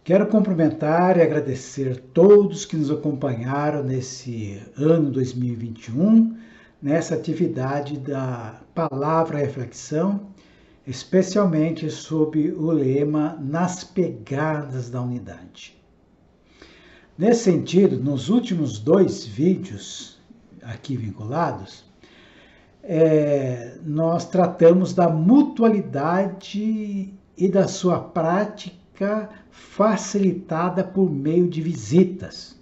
Quero cumprimentar e agradecer todos que nos acompanharam nesse ano 2021, nessa atividade da Palavra Reflexão, especialmente sob o lema Nas Pegadas da Unidade. Nesse sentido, nos últimos 2 vídeos aqui vinculados, nós tratamos da mutualidade e da sua prática facilitada por meio de visitas.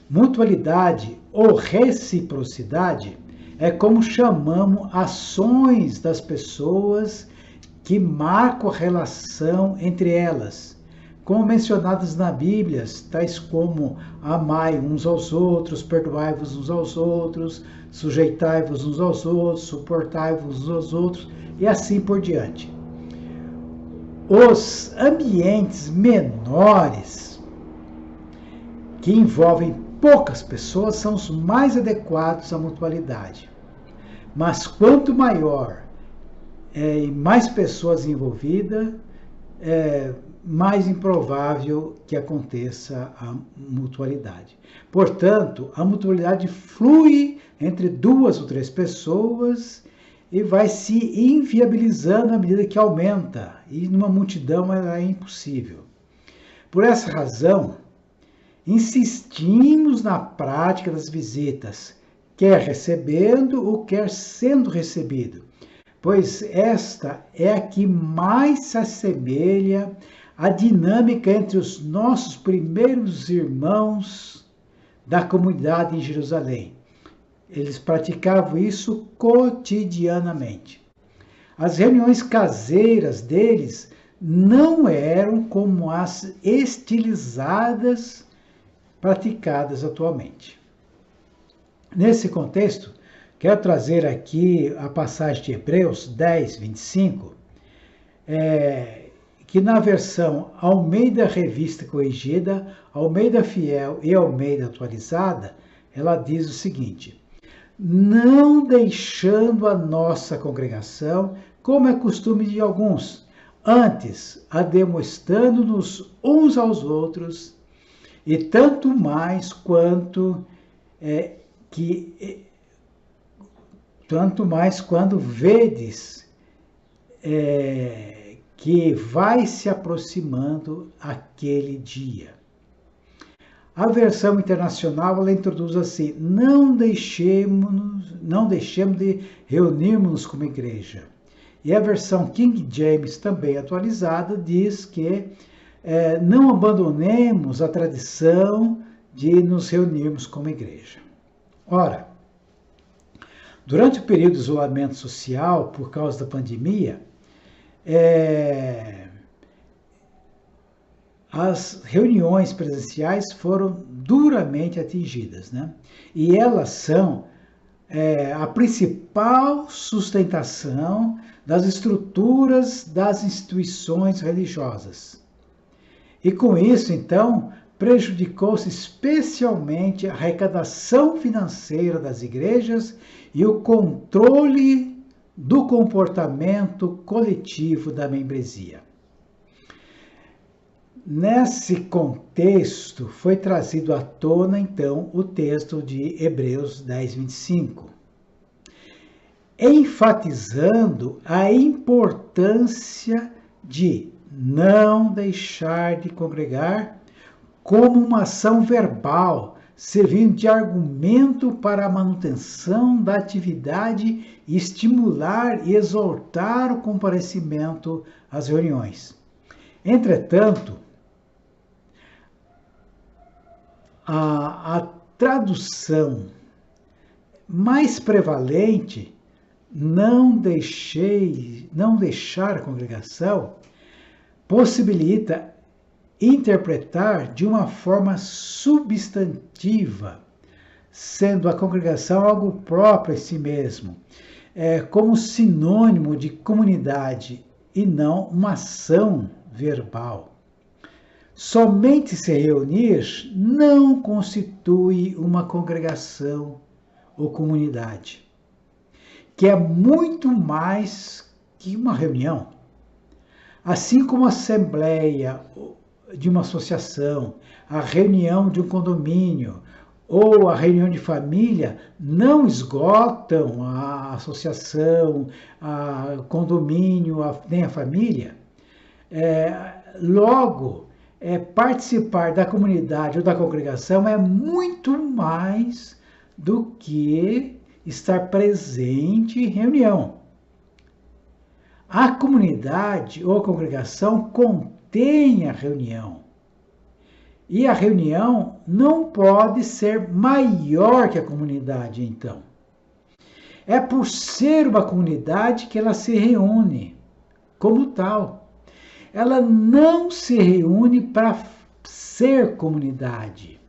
Mutualidade ou reciprocidade é como chamamos ações das pessoas que marcam a relação entre elas, como mencionadas na Bíblia, tais como amai uns aos outros, perdoai-vos uns aos outros, sujeitai-vos uns aos outros, suportai-vos uns aos outros, e assim por diante. Os ambientes menores, que envolvem poucas pessoas, são os mais adequados à mutualidade. Mas quanto maior e mais pessoas envolvidas, mais improvável que aconteça a mutualidade. Portanto, a mutualidade flui entre 2 ou 3 pessoas e vai se inviabilizando à medida que aumenta, e numa multidão ela é impossível. Por essa razão, insistimos na prática das visitas, quer recebendo ou quer sendo recebido, pois esta é a que mais se assemelha à dinâmica entre os nossos primeiros irmãos da comunidade em Jerusalém. Eles praticavam isso cotidianamente. As reuniões caseiras deles não eram como as estilizadas praticadas atualmente. Nesse contexto, quero trazer aqui a passagem de Hebreus 10, 25, que na versão Almeida Revista Corrigida, Almeida Fiel e Almeida Atualizada, ela diz o seguinte: não deixando a nossa congregação, como é costume de alguns, antes a demonstrando-nos uns aos outros, e tanto mais quando vedes que vai se aproximando aquele dia. A versão internacional ela introduz assim: não deixemos de reunirmos como igreja. E a versão King James, também atualizada, diz que não abandonemos a tradição de nos reunirmos como igreja. Ora, durante o período de isolamento social por causa da pandemia, as reuniões presenciais foram duramente atingidas, né? E elas são a principal sustentação das estruturas das instituições religiosas. E com isso, então, prejudicou-se especialmente a arrecadação financeira das igrejas e o controle do comportamento coletivo da membresia. Nesse contexto, foi trazido à tona, então, o texto de Hebreus 10, 25, enfatizando a importância de não deixar de congregar como uma ação verbal, servindo de argumento para a manutenção da atividade e estimular e exortar o comparecimento às reuniões. Entretanto, a tradução mais prevalente, não deixar a congregação, possibilita interpretar de uma forma substantiva, sendo a congregação algo próprio a si mesmo, como sinônimo de comunidade e não uma ação verbal. Somente se reunir não constitui uma congregação ou comunidade, que é muito mais que uma reunião. Assim como a assembleia de uma associação, a reunião de um condomínio ou a reunião de família não esgotam a associação, o condomínio, nem a família. Logo, participar da comunidade ou da congregação é muito mais do que estar presente em reunião. A comunidade ou a congregação contém a reunião. E a reunião não pode ser maior que a comunidade, então. É por ser uma comunidade que ela se reúne como tal. Ela não se reúne para ser comunidade.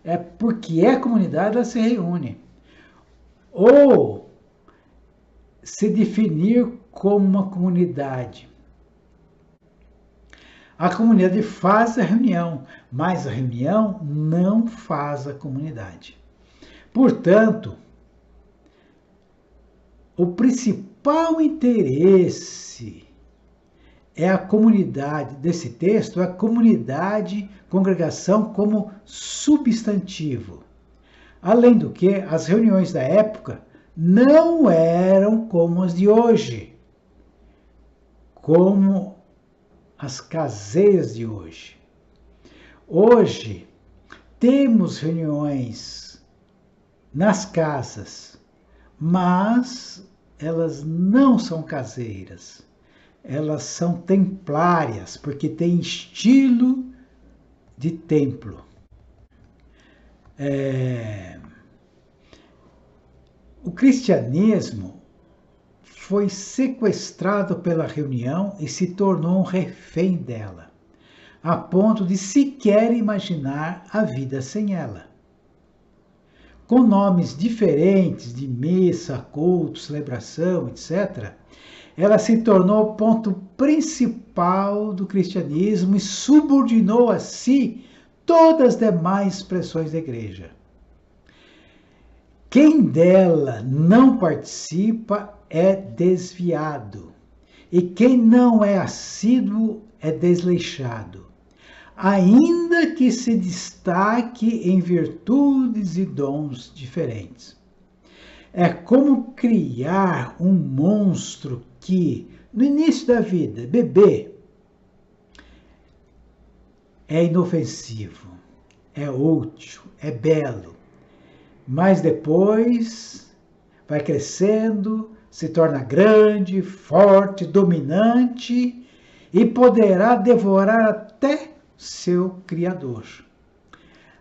É porque é comunidade ela se reúne. Ou se definir como uma comunidade. A comunidade faz a reunião, mas a reunião não faz a comunidade. Portanto, o principal interesse é a comunidade, desse texto, é a comunidade, congregação como substantivo. Além do que, as reuniões da época não eram como as de hoje, como as caseiras de hoje. Hoje, temos reuniões nas casas, mas elas não são caseiras. Elas são templárias, porque tem estilo de templo. O cristianismo foi sequestrado pela reunião e se tornou um refém dela, a ponto de sequer imaginar a vida sem ela. Com nomes diferentes de missa, culto, celebração, etc., ela se tornou o ponto principal do cristianismo e subordinou a si todas as demais expressões da igreja. Quem dela não participa é desviado, e quem não é assíduo é desleixado, ainda que se destaque em virtudes e dons diferentes. É como criar um monstro que, no início da vida, bebê, é inofensivo, é útil, é belo, mas depois vai crescendo, se torna grande, forte, dominante e poderá devorar até seu criador.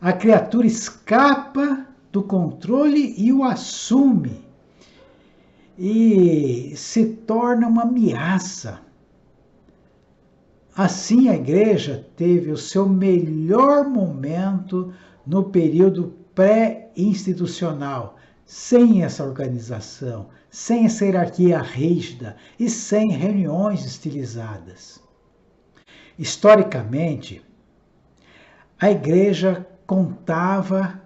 A criatura escapa do controle e o assume e se torna uma ameaça. Assim, a igreja teve o seu melhor momento no período pré-institucional, sem essa organização, sem essa hierarquia rígida e sem reuniões estilizadas. Historicamente, a igreja contava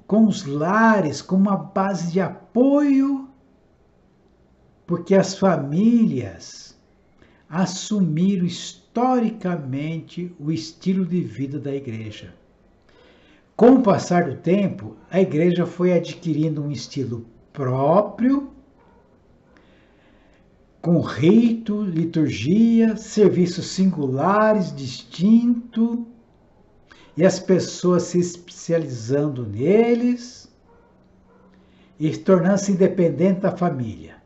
com os lares como uma base de apoio, porque as famílias assumiram historicamente o estilo de vida da igreja. Com o passar do tempo, a igreja foi adquirindo um estilo próprio, com rito, liturgia, serviços singulares, distintos, e as pessoas se especializando neles e tornando-se independentes da família.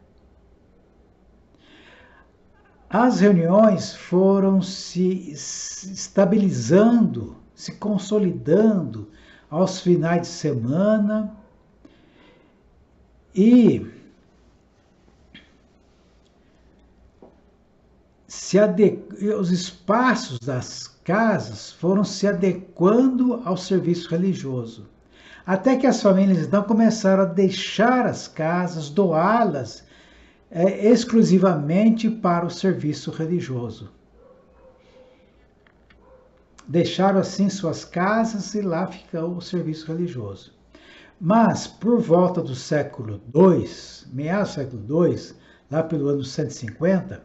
As reuniões foram se estabilizando, se consolidando aos finais de semana e os espaços das casas foram se adequando ao serviço religioso, até que as famílias então começaram a deixar as casas, doá-las exclusivamente para o serviço religioso. Deixaram assim suas casas e lá ficou o serviço religioso. Mas, por volta do século II, meados do século II, lá pelo ano 150,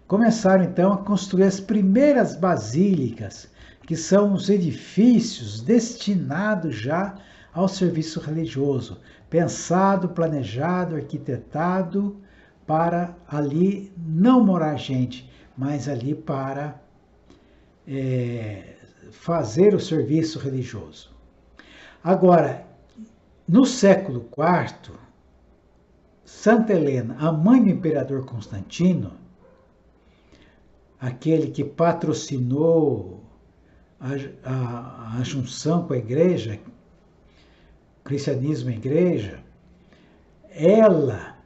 começaram então a construir as primeiras basílicas, que são os edifícios destinados já ao serviço religioso, pensado, planejado, arquitetado para ali não morar gente, mas ali para fazer o serviço religioso. Agora, no século IV, Santa Helena, a mãe do imperador Constantino, aquele que patrocinou a junção com a igreja, cristianismo e igreja, ela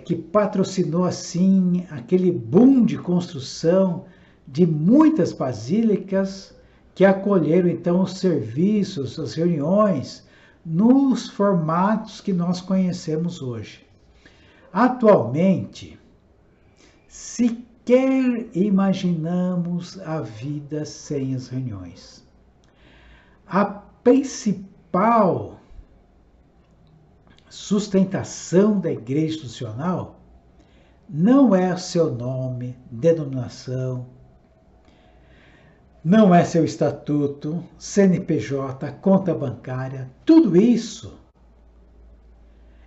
que patrocinou assim aquele boom de construção de muitas basílicas que acolheram então os serviços, as reuniões, nos formatos que nós conhecemos hoje. Atualmente, sequer imaginamos a vida sem as reuniões. A principal sustentação da igreja institucional não é o seu nome, denominação, não é seu estatuto, CNPJ, conta bancária, tudo isso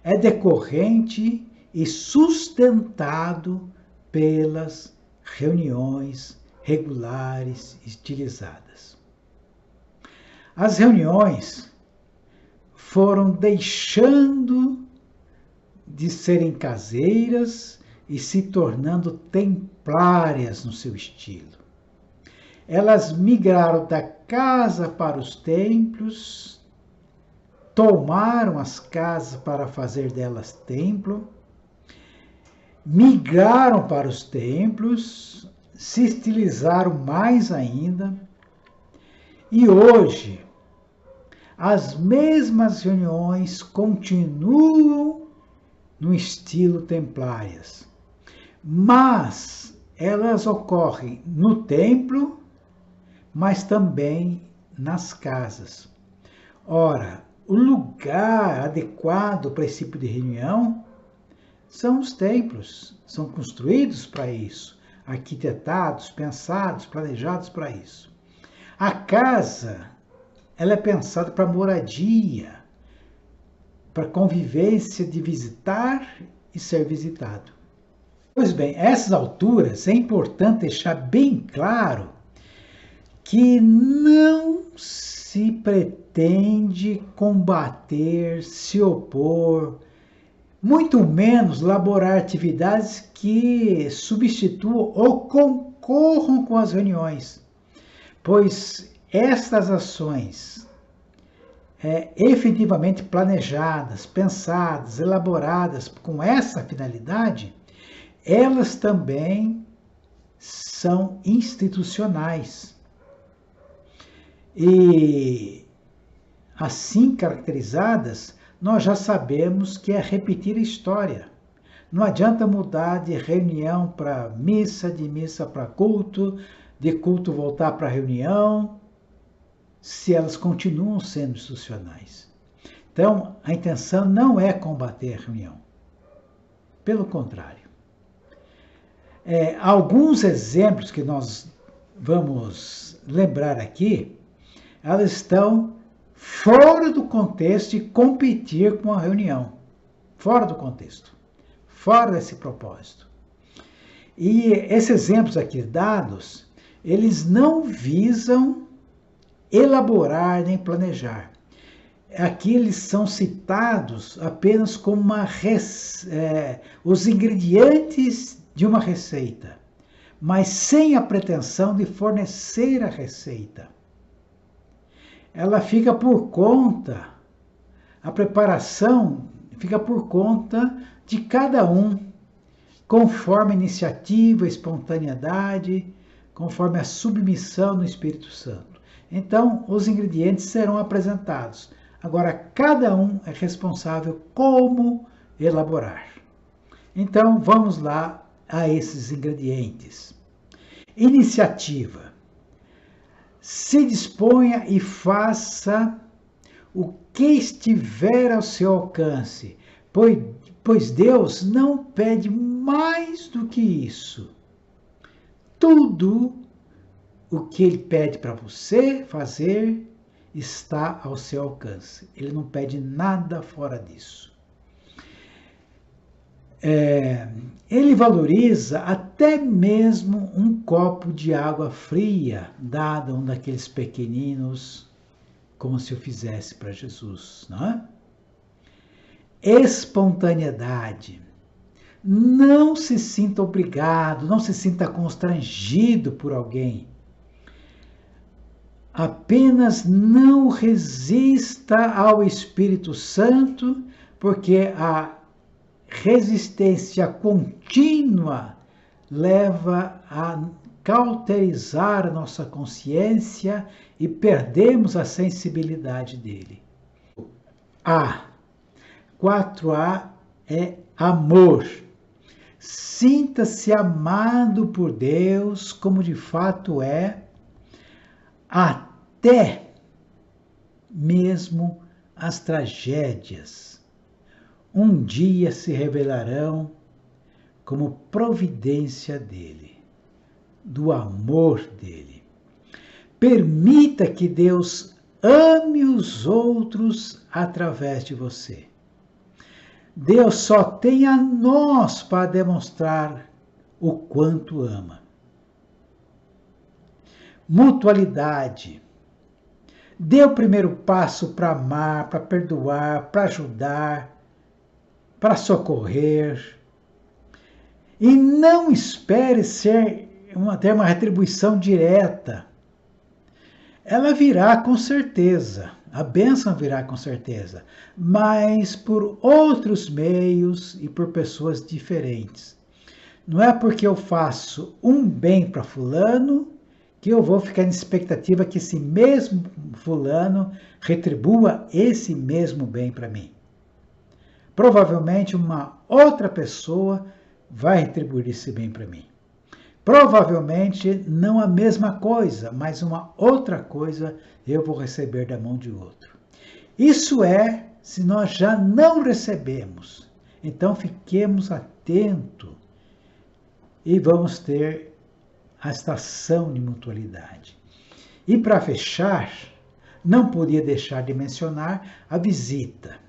é decorrente e sustentado pelas reuniões regulares utilizadas. As reuniões foram deixando de serem caseiras e se tornando templárias no seu estilo. Elas migraram da casa para os templos, tomaram as casas para fazer delas templo, migraram para os templos, se estilizaram mais ainda, e hoje as mesmas reuniões continuam no estilo templárias, mas elas ocorrem no templo, mas também nas casas. Ora, o lugar adequado para esse tipo de reunião são os templos, são construídos para isso, arquitetados, pensados, planejados para isso. A casa, ela é pensada para moradia, para convivência de visitar e ser visitado. Pois bem, a essas alturas é importante deixar bem claro que não se pretende combater, se opor, muito menos elaborar atividades que substituam ou concorram com as reuniões, pois estas ações efetivamente planejadas, pensadas, elaboradas com essa finalidade, elas também são institucionais. E assim caracterizadas, nós já sabemos que é repetir a história. Não adianta mudar de reunião para missa, de missa para culto, de culto voltar para reunião, se elas continuam sendo institucionais. Então, a intenção não é combater a reunião. Pelo contrário. Alguns exemplos que nós vamos lembrar aqui, elas estão fora do contexto de competir com a reunião. Fora do contexto. Fora desse propósito. E esses exemplos aqui dados, eles não visam elaborar nem planejar. Aqui eles são citados apenas como os ingredientes de uma receita, mas sem a pretensão de fornecer a receita. Ela fica por conta, a preparação fica por conta de cada um, conforme a iniciativa, a espontaneidade, conforme a submissão no Espírito Santo. Então, os ingredientes serão apresentados. Agora, cada um é responsável como elaborar. Então, vamos lá a esses ingredientes. Iniciativa. Se disponha e faça o que estiver ao seu alcance, pois Deus não pede mais do que isso. Tudo o que ele pede para você fazer está ao seu alcance. Ele não pede nada fora disso. Ele valoriza até mesmo um copo de água fria, dado a um daqueles pequeninos, como se eu fizesse para Jesus, não é? Espontaneidade. Não se sinta obrigado, não se sinta constrangido por alguém. Apenas não resista ao Espírito Santo, porque a resistência contínua leva a cauterizar a nossa consciência e perdemos a sensibilidade dele. 4A é amor. Sinta-se amado por Deus como de fato é, até mesmo as tragédias um dia se revelarão como providência dele, do amor dele. Permita que Deus ame os outros através de você. Deus só tem a nós para demonstrar o quanto ama. Mutualidade. Dê o primeiro passo para amar, para perdoar, para ajudar, para socorrer. E não espere ter uma retribuição direta. Ela virá com certeza, a bênção virá com certeza, mas por outros meios e por pessoas diferentes. Não é porque eu faço um bem para fulano que eu vou ficar na expectativa que esse mesmo fulano retribua esse mesmo bem para mim. Provavelmente uma outra pessoa vai retribuir esse bem para mim. Provavelmente não a mesma coisa, mas uma outra coisa eu vou receber da mão de outro. Isso é se nós já não recebemos. Então fiquemos atentos e vamos ter a estação de mutualidade. E para fechar, não podia deixar de mencionar a visita.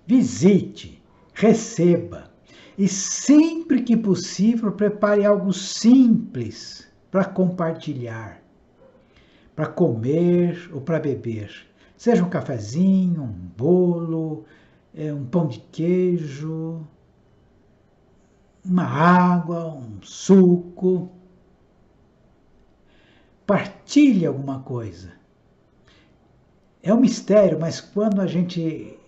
Visite, receba e sempre que possível prepare algo simples para compartilhar, para comer ou para beber. Seja um cafezinho, um bolo, um pão de queijo, uma água, um suco. Partilhe alguma coisa. É um mistério, mas quando a gente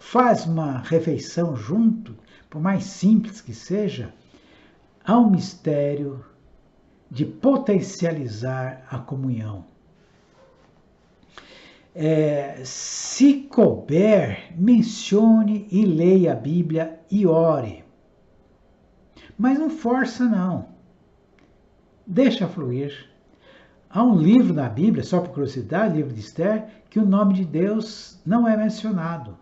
faz uma refeição junto, por mais simples que seja, há um mistério de potencializar a comunhão. Se couber, mencione e leia a Bíblia e ore. Mas não força, não. Deixa fluir. Há um livro na Bíblia, só por curiosidade, livro de Esther, que o nome de Deus não é mencionado.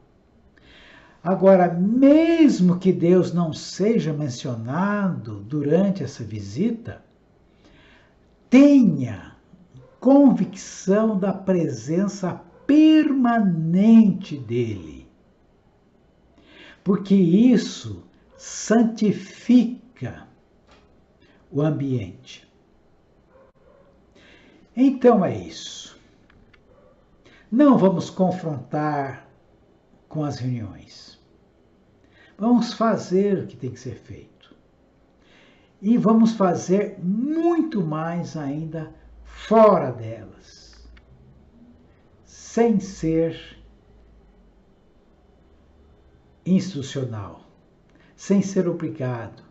Agora, mesmo que Deus não seja mencionado durante essa visita, tenha convicção da presença permanente dele. Porque isso santifica o ambiente. Então é isso. Não vamos confrontar com as reuniões. Vamos fazer o que tem que ser feito. E vamos fazer muito mais ainda fora delas, sem ser institucional, sem ser obrigado,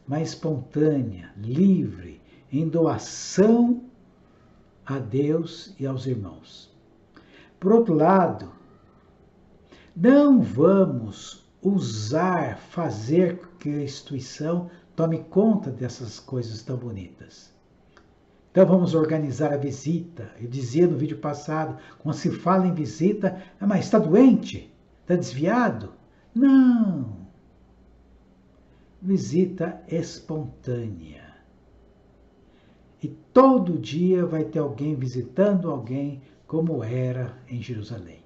mas espontânea, livre, em doação a Deus e aos irmãos. Por outro lado, não vamos fazer que a instituição tome conta dessas coisas tão bonitas. Então vamos organizar a visita. Eu dizia no vídeo passado, quando se fala em visita, mas está doente? Está desviado? Não. visita espontânea. E todo dia vai ter alguém visitando alguém, como era em Jerusalém.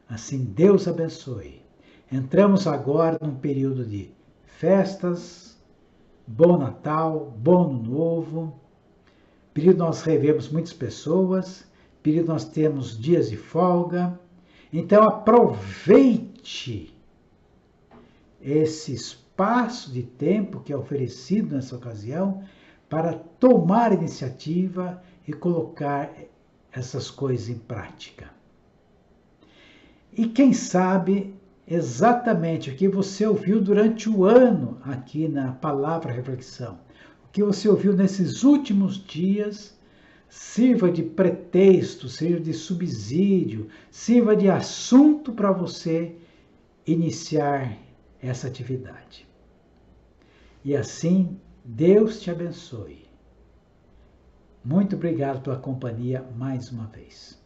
Assim, Deus abençoe. Entramos agora num período de festas, bom Natal, bom Ano Novo, período nós revemos muitas pessoas, período nós temos dias de folga. Então aproveite esse espaço de tempo que é oferecido nessa ocasião para tomar iniciativa e colocar essas coisas em prática. E quem sabe exatamente o que você ouviu durante o ano aqui na Palavra Reflexão, o que você ouviu nesses últimos dias, sirva de pretexto, sirva de subsídio, sirva de assunto para você iniciar essa atividade. E assim, Deus te abençoe. Muito obrigado pela companhia mais uma vez.